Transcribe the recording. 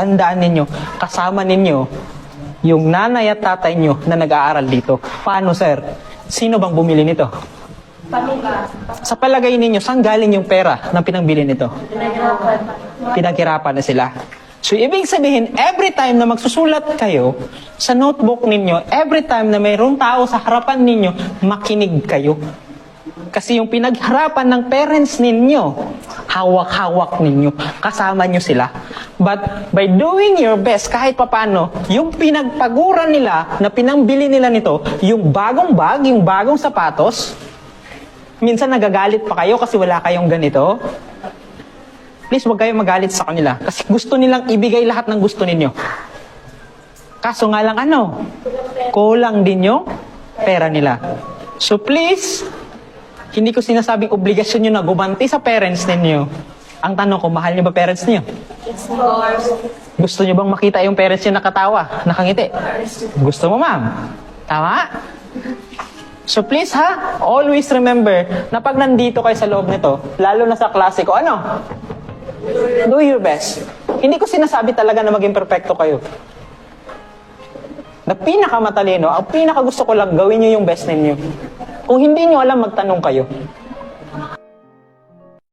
Tandaan ninyo, kasama ninyo yung nanay at tatay nyo na nag-aaral dito. Paano, sir? Sino bang bumili nito? Sa palagay ninyo, saan galing yung pera ng pinangbili nito? Pinaghirapan na sila. So, ibig sabihin, every time na magsusulat kayo sa notebook ninyo, every time na mayroong tao sa harapan ninyo, makinig kayo. Kasi yung pinagharapan ng parents ninyo, hawak-hawak ninyo, kasama nyo sila. But by doing your best, kahit papano, yung pinagpaguran nila, na pinangbili nila nito, yung bagong bag, yung bagong sapatos, minsan nagagalit pa kayo kasi wala kayong ganito. Please, huwag kayong magalit sa kanila. Kasi gusto nilang ibigay lahat ng gusto ninyo. Kaso nga lang kulang din yung pera nila. So please, hindi ko sinasabing obligasyon nyo na gumanti sa parents ninyo. Ang tanong ko, mahal nyo ba parents niyo? Yes, Lord. Gusto nyo bang makita yung parents nyo nakatawa, nakangiti? Gusto mo, ma'am? Tama? So please always remember na pag nandito kayo sa loob nito, lalo na sa klase ko, do your best. Hindi ko sinasabi talaga na maging perfecto kayo. Na pinakamatalino, ang pinakagusto ko lang, gawin nyo yung best ninyo. Kung hindi nyo alam, magtanong kayo.